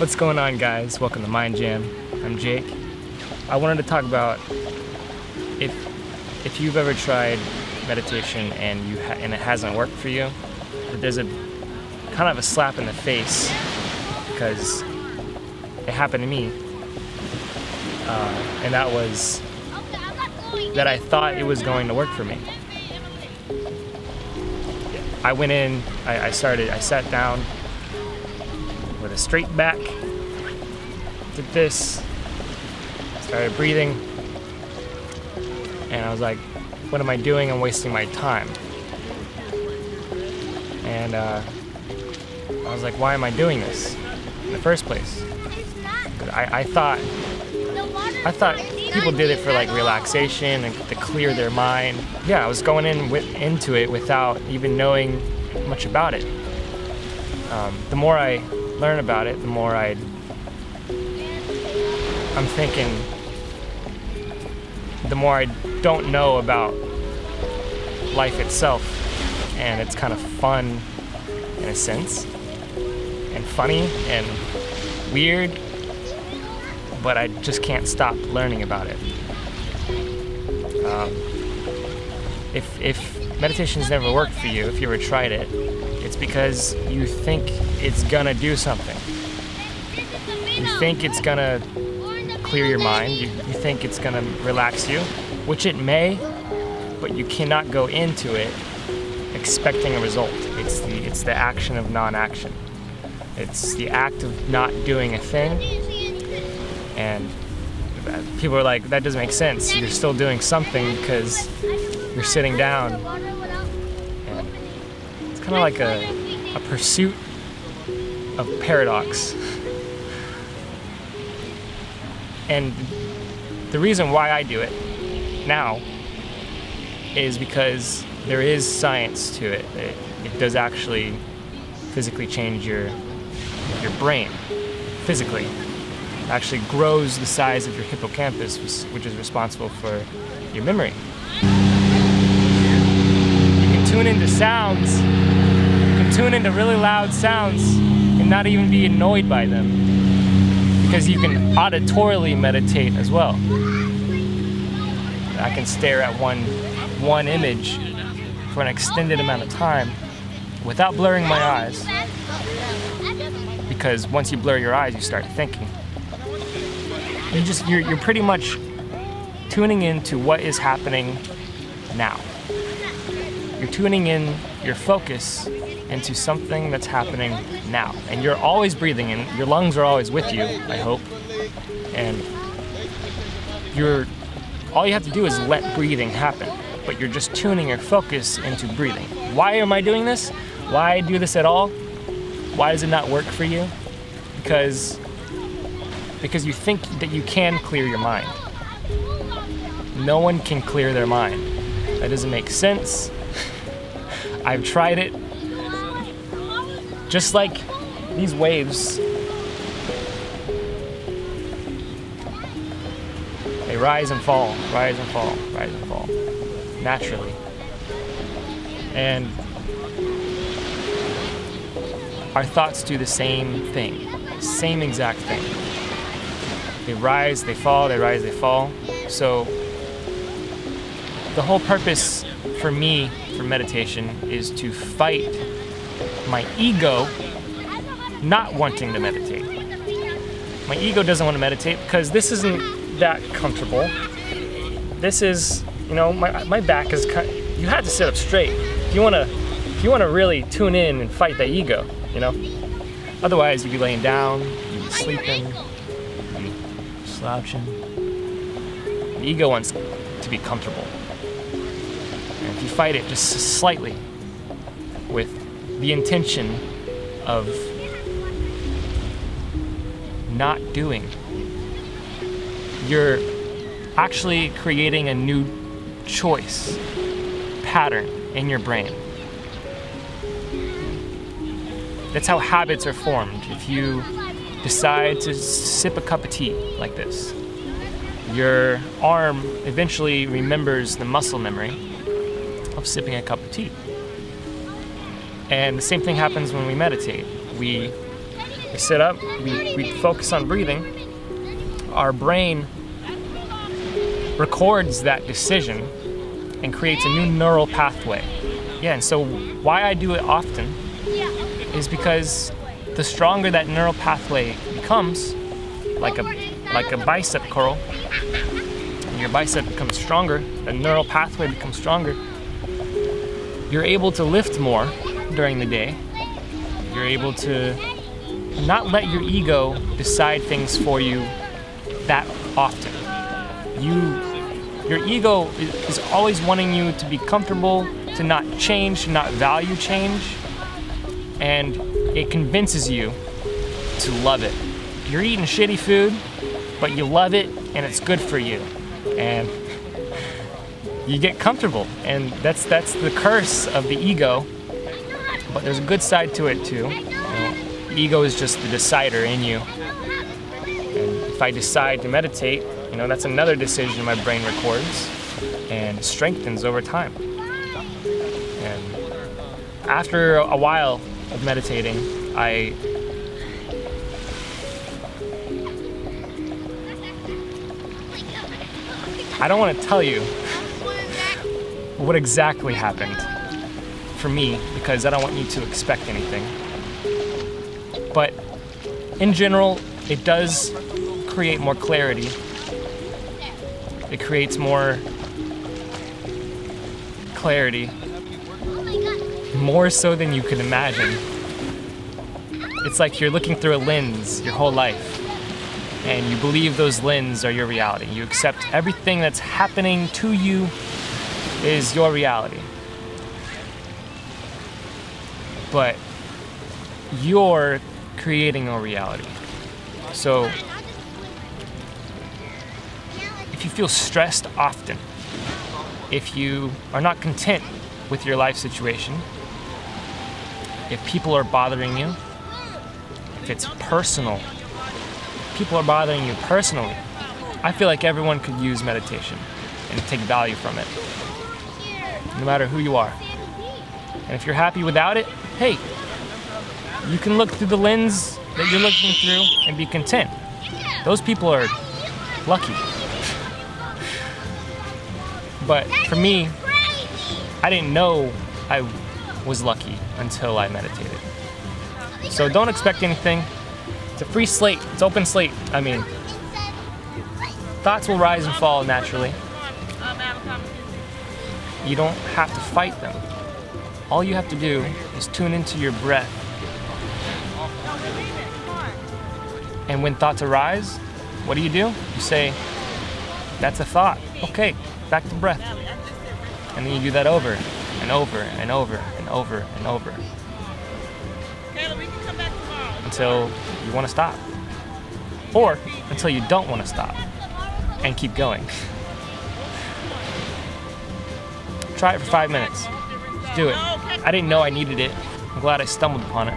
What's going on, guys? Welcome to MindJam. I'm Jake. I wanted to talk about if you've ever tried meditation and it hasn't worked for you, that there's a kind of a slap in the face, because it happened to me, and that was that I thought it was going to work for me. I went in, I sat down with a straight back, did this, started breathing, and I was like, what am I doing? I'm wasting my time. And I was like, why am I doing this in the first place? I thought people did it for like relaxation and to clear their mind. Yeah, I was going into it without even knowing much about it. The more I learn about it, the more I'm thinking, the more I don't know about life itself. And it's kind of fun in a sense, and funny and weird, but I just can't stop learning about it. If meditation's never worked for you, if you ever tried it, it's because you think it's gonna do something. You think it's gonna clear your mind. You think it's gonna relax you, which it may, but you cannot go into it expecting a result. It's the action of non-action. It's the act of not doing a thing. And people are like, that doesn't make sense. You're still doing something because you're sitting down. And it's kind of like a pursuit of paradox. And the reason why I do it now is because there is science to it. It does actually physically change your brain. Physically. It actually grows the size of your hippocampus, which is responsible for your memory. You can tune into sounds. You can tune into really loud sounds and not even be annoyed by them, because you can auditorily meditate as well. I can stare at one image for an extended amount of time without blurring my eyes, because once you blur your eyes, you start thinking. You're pretty much tuning into what is happening now. You're tuning in your focus into something that's happening now. And you're always breathing in. Your lungs are always with you, I hope. And all you have to do is let breathing happen. But you're just tuning your focus into breathing. Why am I doing this? Why do this at all? Why does it not work for you? Because you think that you can clear your mind. No one can clear their mind. That doesn't make sense. I've tried it. Just like these waves, they rise and fall, rise and fall, rise and fall, naturally. And our thoughts do the same thing, same exact thing. They rise, they fall, they rise, they fall. So the whole purpose for me for meditation is to fight my ego not wanting to meditate. My ego doesn't want to meditate because this isn't that comfortable. This is, my back is you have to sit up straight. If you want to really tune in and fight that ego, Otherwise, you'd be laying down, you'd be sleeping, you'd be slouching. The ego wants to be comfortable. And if you fight it just slightly with the intention of not doing, you're actually creating a new choice pattern in your brain. That's how habits are formed. If you decide to sip a cup of tea like this, your arm eventually remembers the muscle memory of sipping a cup of tea. And the same thing happens when we meditate. We we sit up, we focus on breathing, our brain records that decision and creates a new neural pathway. Yeah, and so why I do it often is because the stronger that neural pathway becomes, like a bicep curl, and your bicep becomes stronger, the neural pathway becomes stronger, you're able to lift more during the day. You're able to not let your ego decide things for you that often. Your ego is always wanting you to be comfortable, to not change, to not value change, and it convinces you to love it. You're eating shitty food, but you love it and it's good for you, and you get comfortable, and that's the curse of the ego. But there's a good side to it too. The ego is just the decider in you, and if I decide to meditate, that's another decision my brain records and strengthens over time. And after a while of meditating, I don't want to tell you what exactly happened for me, because I don't want you to expect anything. But in general, it does create more clarity. It creates more clarity, more so than you could imagine. It's like you're looking through a lens your whole life, and you believe those lenses are your reality. You accept everything that's happening to you is your reality. But you're creating a reality. So if you feel stressed often, if you are not content with your life situation, if people are bothering you, if it's personal, people are bothering you personally, I feel like everyone could use meditation and take value from it, no matter who you are. And if you're happy without it, hey, you can look through the lens that you're looking through and be content. Those people are lucky. But for me, I didn't know I was lucky until I meditated. So don't expect anything. It's a free slate. It's open slate. I mean, thoughts will rise and fall naturally. You don't have to fight them. All you have to do is tune into your breath. And when thoughts arise, what do? You say, that's a thought. Okay, back to breath. And then you do that over and over and over and over and over. Until you want to stop. Or until you don't want to stop and keep going. Try it for 5 minutes. Just do it. I didn't know I needed it. I'm glad I stumbled upon it.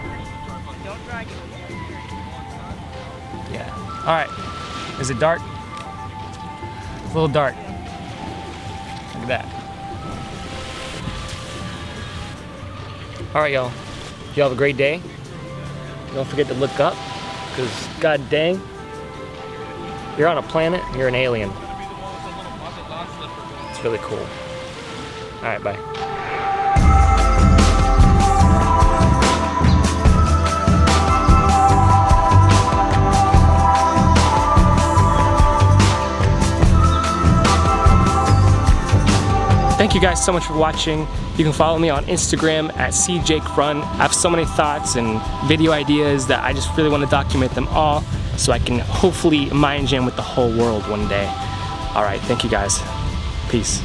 Yeah. All right. Is it dark? It's a little dark. Look at that. All right, y'all. Y'all have a great day. Don't forget to look up, because god dang, you're on a planet and you're an alien. It's really cool. All right, bye. Thank you guys so much for watching. You can follow me on Instagram at CJakeRun. I have so many thoughts and video ideas that I just really want to document them all so I can hopefully mind jam with the whole world one day. All right, thank you guys. Peace.